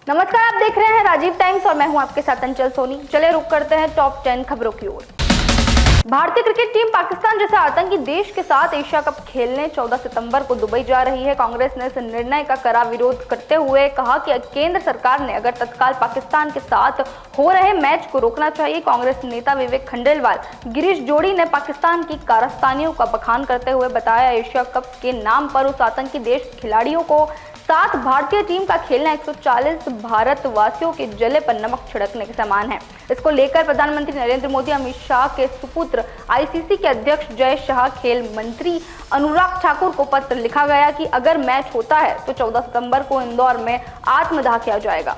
नमस्कार, आप देख रहे हैं राजीव टाइम्स और मैं हूं आपके साथ अंचल सोनी। चले रुक करते हैं टॉप 10 खबरों की ओर। भारतीय क्रिकेट टीम पाकिस्तान जैसे आतंकी देश के साथ एशिया कप खेलने 14 सितंबर को दुबई जा रही है। कांग्रेस ने इस निर्णय का कड़ा विरोध करते हुए कहा कि केंद्र सरकार ने अगर तत्काल पाकिस्तान के साथ हो रहे मैच को रोकना चाहिए। कांग्रेस नेता विवेक खंडेलवाल गिरीश जोड़ी ने पाकिस्तान की कारस्तानियों का बखान करते हुए बताया, एशिया कप के नाम पर उस आतंकी देश खिलाड़ियों को साथ भारतीय टीम का खेलना 140 भारतवासियों के जले पर नमक छिड़कने के समान है। इसको लेकर प्रधानमंत्री नरेंद्र मोदी अमित शाह के सुपुत्र आईसीसी के अध्यक्ष जय शाह, खेल मंत्री अनुराग ठाकुर को पत्र लिखा गया कि अगर मैच होता है तो 14 सितंबर को इंदौर में आत्मदाह किया जाएगा।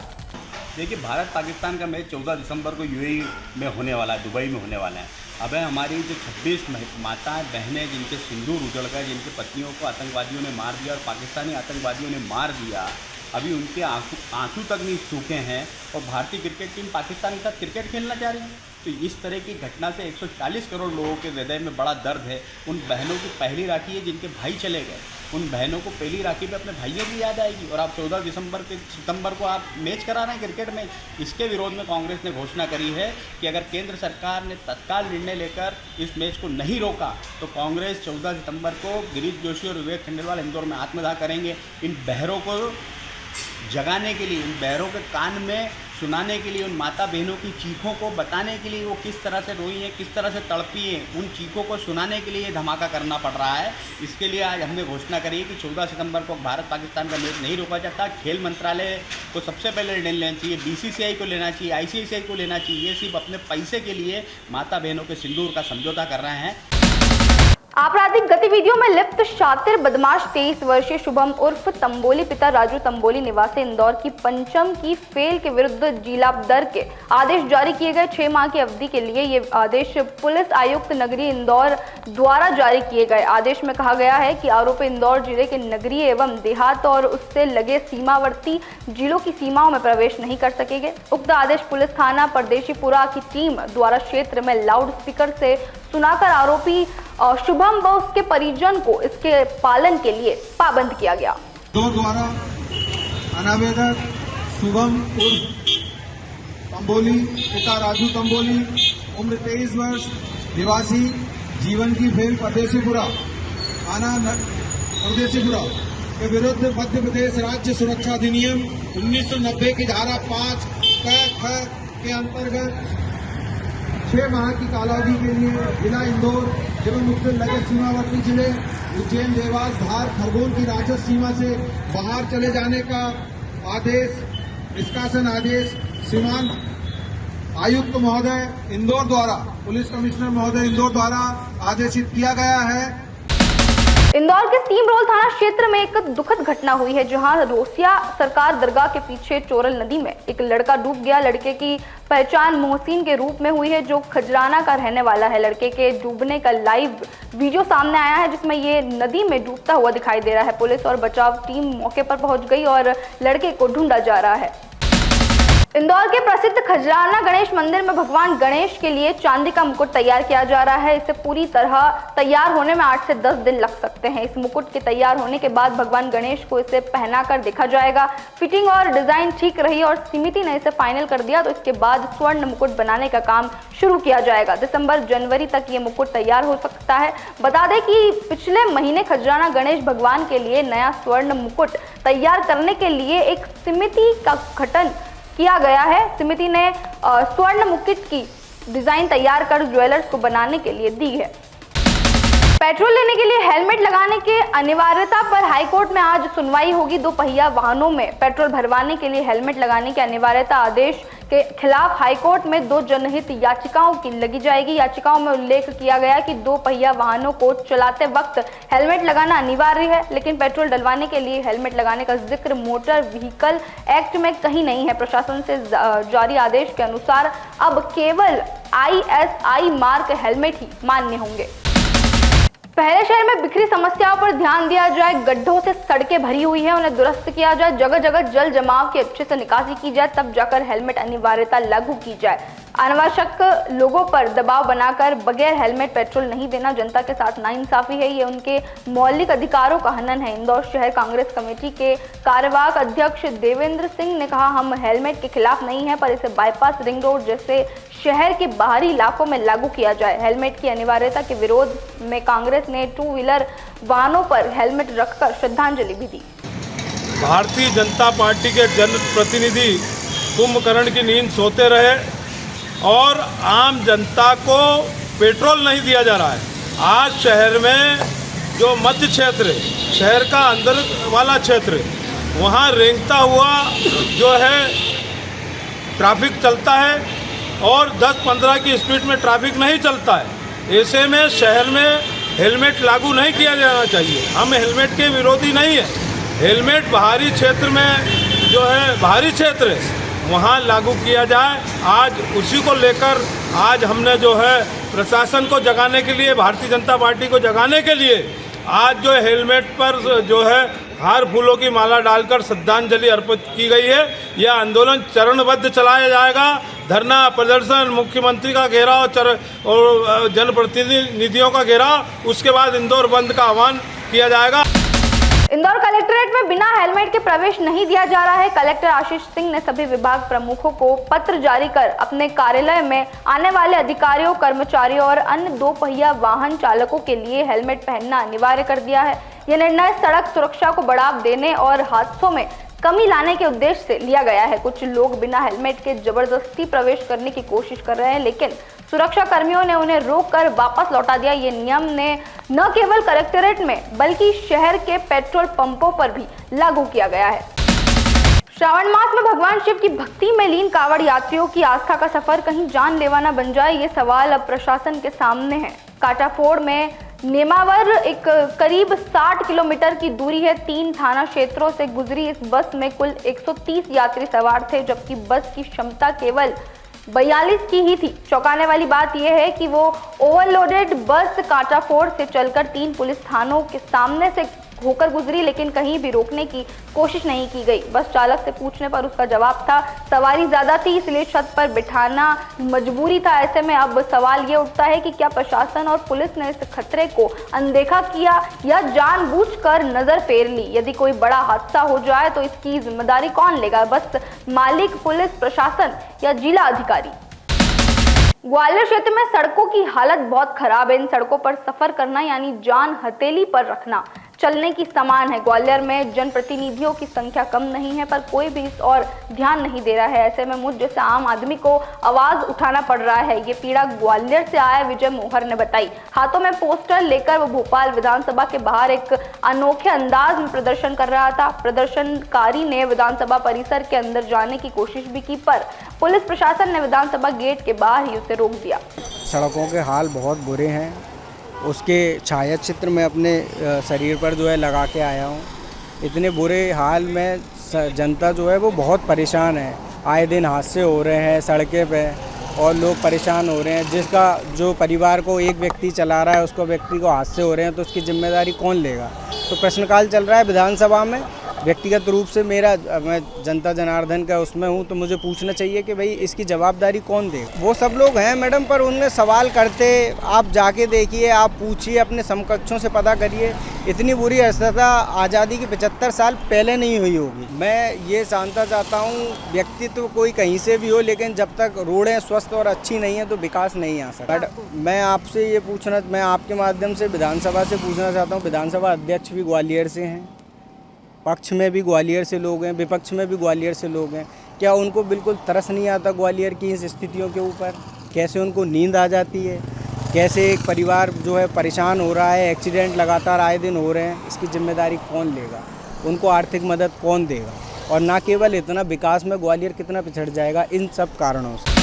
देखिए, भारत पाकिस्तान का मैच 14 दिसंबर को यूएई में होने वाला है, दुबई में होने वाला है। अब हमारी जो 26 माताएं बहनें जिनके सिंदूर उजड़ गए, जिनकी पत्नियों को आतंकवादियों ने मार दिया और पाकिस्तानी आतंकवादियों ने मार दिया, अभी उनके आंसू तक नहीं सूखे हैं और भारतीय क्रिकेट टीम पाकिस्तान के साथ क्रिकेट खेलना चाह रही है। तो इस तरह की घटना से 140 करोड़ लोगों के हृदय में बड़ा दर्द है। उन बहनों की पहली राखी है जिनके भाई चले गए, उन बहनों को पहली राखी पे अपने भाइयों की याद आएगी और आप 14 सितंबर को आप मैच करा रहे हैं, क्रिकेट मैच। इसके विरोध में कांग्रेस ने घोषणा करी है कि अगर केंद्र सरकार ने तत्काल निर्णय लेकर इस मैच को नहीं रोका तो कांग्रेस 14 सितंबर को गिरीश जोशी और विवेक खंडेलवाल इंदौर में आत्मदाह करेंगे। इन बहरों को जगाने के लिए, इन बहरों के कान में सुनाने के लिए, उन माता बहनों की चीखों को बताने के लिए वो किस तरह से रोई हैं, किस तरह से तड़पी हैं, उन चीखों को सुनाने के लिए ये धमाका करना पड़ रहा है। इसके लिए आज हमने घोषणा करी है कि 14 सितंबर को भारत पाकिस्तान का मैच नहीं रोका जाता। खेल मंत्रालय को सबसे पहले निर्णय लेना चाहिए, बीसीसीआई को लेना चाहिए, आईसीसीआई को लेना चाहिए। ये सिर्फ अपने पैसे के लिए माता बहनों के सिंदूर का समझौता कर रहे हैं। आपराधिक गतिविधियों में लिप्त शातिर बदमाश 23 वर्षीय शुभम उर्फ तंबोली पिता राजू तंबोली निवासी इंदौर की पंचम की फेल के विरुद्ध जिला दर के आदेश जारी किए गए। 6 माह की अवधि के लिए ये आदेश पुलिस आयुक्त नगरीय इंदौर द्वारा जारी किए गए। आदेश में कहा गया है कि आरोपी इंदौर जिले के नगरीय एवं देहात और उससे लगे सीमावर्ती जिलों की सीमाओं में प्रवेश नहीं कर सकेंगे। उक्त आदेश पुलिस थाना परदेशीपुरा की टीम द्वारा क्षेत्र में लाउड स्पीकर से सुनाकर आरोपी शुभम व उसके परिजन को इसके पालन के लिए पाबंद किया गया। द्वारा अनावेदक शुभम उर्फ तंबोली पिता राजू तंबोली उम्र 23 वर्ष निवासी जीवन की फेल परदेशीपुरा थाना परदेशीपुरा के विरुद्ध मध्य प्रदेश राज्य सुरक्षा अधिनियम 1990 की धारा 5 क के अंतर्गत 6 माह की कालावधि के लिए जिला इंदौर एवं उससे लगे सीमावर्ती जिले उज्जैन, देवास, धार, खरगोन की राजस्व सीमा से बाहर चले जाने का आदेश, निष्कासन आदेश श्रीमान आयुक्त महोदय इंदौर द्वारा, पुलिस कमिश्नर महोदय इंदौर द्वारा आदेशित किया गया है। इंदौर के स्टीम रोल थाना क्षेत्र में एक दुखद घटना हुई है, जहां रोसिया सरकार दरगाह के पीछे चोरल नदी में एक लड़का डूब गया। लड़के की पहचान मोहसिन के रूप में हुई है, जो खजराना का रहने वाला है। लड़के के डूबने का लाइव वीडियो सामने आया है, जिसमें ये नदी में डूबता हुआ दिखाई दे रहा है। पुलिस और बचाव टीम मौके पर पहुंच गई और लड़के को ढूंढा जा रहा है। इंदौर के प्रसिद्ध खजराना गणेश मंदिर में भगवान गणेश के लिए चांदी का मुकुट तैयार किया जा रहा है। इसे पूरी तरह तैयार होने में 8 से 10 दिन लग सकते हैं। इस मुकुट के तैयार होने के बाद भगवान गणेश को इसे पहनाकर देखा जाएगा। फिटिंग और डिजाइन ठीक रही और समिति ने इसे फाइनल कर दिया तो इसके बाद स्वर्ण मुकुट बनाने का काम शुरू किया जाएगा। दिसंबर-जनवरी तक ये मुकुट तैयार हो सकता है। बता दें कि पिछले महीने खजराना गणेश भगवान के लिए नया स्वर्ण मुकुट तैयार करने के लिए एक समिति का गठन किया गया है। समिति ने स्वर्ण मुकुट की डिजाइन तैयार कर ज्वेलर्स को बनाने के लिए दी है। पेट्रोल लेने के लिए हेलमेट लगाने के अनिवार्यता पर हाईकोर्ट में आज सुनवाई होगी। 2 पहिया वाहनों में पेट्रोल भरवाने के लिए हेलमेट लगाने की अनिवार्यता आदेश के खिलाफ हाईकोर्ट में 2 जनहित याचिकाओं की लगी जाएगी। याचिकाओं में उल्लेख किया गया कि 2 पहिया वाहनों को चलाते वक्त हेलमेट लगाना अनिवार्य है, लेकिन पेट्रोल डलवाने के लिए हेलमेट लगाने का जिक्र मोटर व्हीकल एक्ट में कहीं नहीं है। प्रशासन से जारी आदेश के अनुसार अब केवल ISI मार्क हेलमेट ही मान्य होंगे। पहले शहर में बिखरी समस्याओं पर ध्यान दिया जाए। गड्ढों से सड़कें भरी हुई है, उन्हें दुरुस्त किया जाए। जगह जगह जल जमाव की अच्छे से निकासी की जाए, तब जाकर हेलमेट अनिवार्यता लागू की जाए। अनावश्यक लोगों पर दबाव बनाकर बगैर हेलमेट पेट्रोल नहीं देना जनता के साथ नाइंसाफी है। ये उनके मौलिक अधिकारों का हनन है। इंदौर शहर कांग्रेस कमेटी के कार्यवाहक अध्यक्ष देवेंद्र सिंह ने कहा, हम हेलमेट के खिलाफ नहीं है, पर इसे बाईपास, रिंग रोड जैसे शहर के बाहरी इलाकों में लागू किया जाए। हेलमेट की अनिवार्यता के विरोध में कांग्रेस ने 2 व्हीलर वाहनों पर हेलमेट रखकर श्रद्धांजलि भी दी। भारतीय जनता पार्टी के जनप्रतिनिधि कुंभकर्ण की नींद सोते रहे और आम जनता को पेट्रोल नहीं दिया जा रहा है। आज शहर में जो मध्य क्षेत्र है, शहर का अंदर वाला क्षेत्र, वहाँ रेंगता हुआ जो है ट्रैफिक चलता है और 10-15 की स्पीड में ट्रैफिक नहीं चलता है। ऐसे में शहर में हेलमेट लागू नहीं किया जाना चाहिए। हम हेलमेट के विरोधी नहीं है। हेलमेट बाहरी क्षेत्र में जो है, बाहरी क्षेत्र है, वहाँ लागू किया जाए। आज उसी को लेकर आज हमने जो है प्रशासन को जगाने के लिए, भारतीय जनता पार्टी को जगाने के लिए आज जो हेलमेट पर जो है हार फूलों की माला डालकर श्रद्धांजलि अर्पित की गई है। यह आंदोलन चरणबद्ध चलाया जाएगा। धरना प्रदर्शन, मुख्यमंत्री का घेराव और जनप्रतिनिधियों का घेराव, उसके बाद इंदौर बंद का आह्वान किया जाएगा। इंदौर कलेक्ट्रेट में बिना हेलमेट के प्रवेश नहीं दिया जा रहा है। कलेक्टर आशीष सिंह ने सभी विभाग प्रमुखों को पत्र जारी कर अपने कार्यालय में आने वाले अधिकारियों, कर्मचारियों और अन्य 2 पहिया वाहन चालकों के लिए हेलमेट पहनना अनिवार्य कर दिया है। यह निर्णय सड़क सुरक्षा को बढ़ावा देने और हादसों में कमी लाने के उद्देश्य से लिया गया है। कुछ लोग बिना हेलमेट के जबरदस्ती प्रवेश करने की कोशिश कर रहे हैं, लेकिन सुरक्षा कर्मियों ने उन्हें रोककर वापस लौटा दिया। ये नियम ने न केवल कलेक्ट्रेट में बल्कि शहर के पेट्रोल पंपों पर भी लागू किया गया है। श्रावण मास में भगवान शिव की भक्ति में लीन कांवड़ यात्रियों की आस्था का सफर कहीं जानलेवा न बन जाए, ये सवाल अब प्रशासन के सामने है। काटाफोड़ में नेमावर एक करीब 60 किलोमीटर की दूरी है। 3 थाना क्षेत्रों से गुजरी इस बस में कुल 130 यात्री सवार थे, जबकि बस की क्षमता केवल 42 की ही थी। चौंकाने वाली बात यह है कि वो ओवरलोडेड बस काटाफोड़ से चलकर 3 पुलिस थानों के सामने से होकर गुजरी, लेकिन कहीं भी रोकने की कोशिश नहीं की गई। बस चालक से पूछने पर उसका जवाब था, सवारी ज्यादा थी इसलिए छत पर बिठाना मजबूरी था। ऐसे में अब सवाल ये उठता है कि क्या प्रशासन और पुलिस ने इस खतरे को अनदेखा किया या जानबूझकर नजर फेर ली? यदि कोई बड़ा हादसा हो जाए तो इसकी जिम्मेदारी कौन लेगा? बस मालिक, पुलिस प्रशासन या जिला अधिकारी? ग्वालियर क्षेत्र में सड़कों की हालत बहुत खराब है। इन सड़कों पर सफर करना यानी जान हथेली पर रखना चलने की समान है। ग्वालियर में जनप्रतिनिधियों की संख्या कम नहीं है, पर कोई भी इस और ध्यान नहीं दे रहा है। ऐसे में मुझ जैसे आम आदमी को आवाज उठाना पड़ रहा है। ये पीड़ा ग्वालियर से आया विजय मोहर ने बताई। हाथों में पोस्टर लेकर वो भोपाल विधानसभा के बाहर एक अनोखे अंदाज में प्रदर्शन कर रहा था। प्रदर्शनकारी ने विधानसभा परिसर के अंदर जाने की कोशिश भी की, पर पुलिस प्रशासन ने विधानसभा गेट के बाहर ही उसे रोक दिया। सड़कों के हाल बहुत बुरे हैं। उसके छाया चित्र मैं अपने शरीर पर जो है लगा के आया हूँ। इतने बुरे हाल में जनता जो है वो बहुत परेशान है। आए दिन हादसे हो रहे हैं सड़कें पे और लोग परेशान हो रहे हैं। जिसका जो परिवार को एक व्यक्ति चला रहा है, उसको व्यक्ति को हादसे हो रहे हैं, तो उसकी जिम्मेदारी कौन लेगा? तो प्रश्नकाल चल रहा है विधानसभा में। व्यक्तिगत रूप से मैं जनता जनार्दन का उसमें हूँ, तो मुझे पूछना चाहिए कि भाई इसकी जवाबदारी कौन दे? वो सब लोग हैं मैडम, पर उनमें सवाल करते, आप जाके देखिए, आप पूछिए, अपने समकक्षों से पता करिए। इतनी बुरी अवस्था आज़ादी के 75 साल पहले नहीं हुई होगी। मैं ये जानना चाहता हूँ, व्यक्तित्व कोई कहीं से भी हो, लेकिन जब तक रोडें स्वस्थ और अच्छी नहीं है तो विकास नहीं आ सकता। मैं आपसे ये मैं आपके माध्यम से विधानसभा से पूछना चाहता हूँ, विधानसभा अध्यक्ष भी ग्वालियर से हैं, पक्ष में भी ग्वालियर से लोग हैं, विपक्ष में भी ग्वालियर से लोग हैं। क्या उनको बिल्कुल तरस नहीं आता ग्वालियर की इस स्थितियों के ऊपर? कैसे उनको नींद आ जाती है? कैसे एक परिवार जो है परेशान हो रहा है? एक्सीडेंट लगातार आए दिन हो रहे हैं, इसकी जिम्मेदारी कौन लेगा? उनको आर्थिक मदद कौन देगा? और ना केवल इतना, विकास में ग्वालियर कितना पिछड़ जाएगा इन सब कारणों से।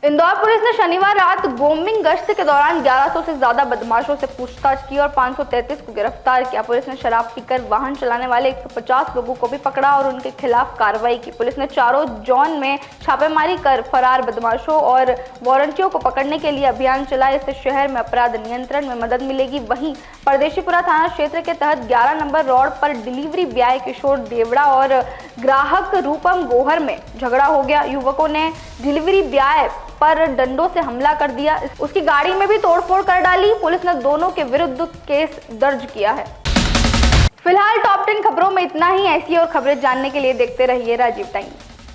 इंदौर पुलिस ने शनिवार रात गोमिंग गश्त के दौरान 1100 से ज्यादा बदमाशों से पूछताछ की और 533 को गिरफ्तार किया। पुलिस ने शराब पीकर वाहन चलाने वाले 150 लोगों को भी पकड़ा और उनके खिलाफ कार्रवाई की। पुलिस ने चारों जोन में छापेमारी कर फरार बदमाशों और वारंटियों को पकड़ने के लिए अभियान चलाया। इससे शहर में अपराध नियंत्रण में मदद मिलेगी। वहीं परदेशीपुरा थाना क्षेत्र के तहत 11 नंबर रोड पर डिलीवरी बॉय किशोर देवड़ा और ग्राहक रूपम गोहर में झगड़ा हो गया। युवकों ने डिलीवरी बॉय पर डंडों से हमला कर दिया। उसकी गाड़ी में भी तोड़फोड़ कर डाली। पुलिस ने दोनों के विरुद्ध केस दर्ज किया है। फिलहाल टॉप 10 खबरों में इतना ही। ऐसी और खबरें जानने के लिए देखते रहिए राजीव टाइम्स।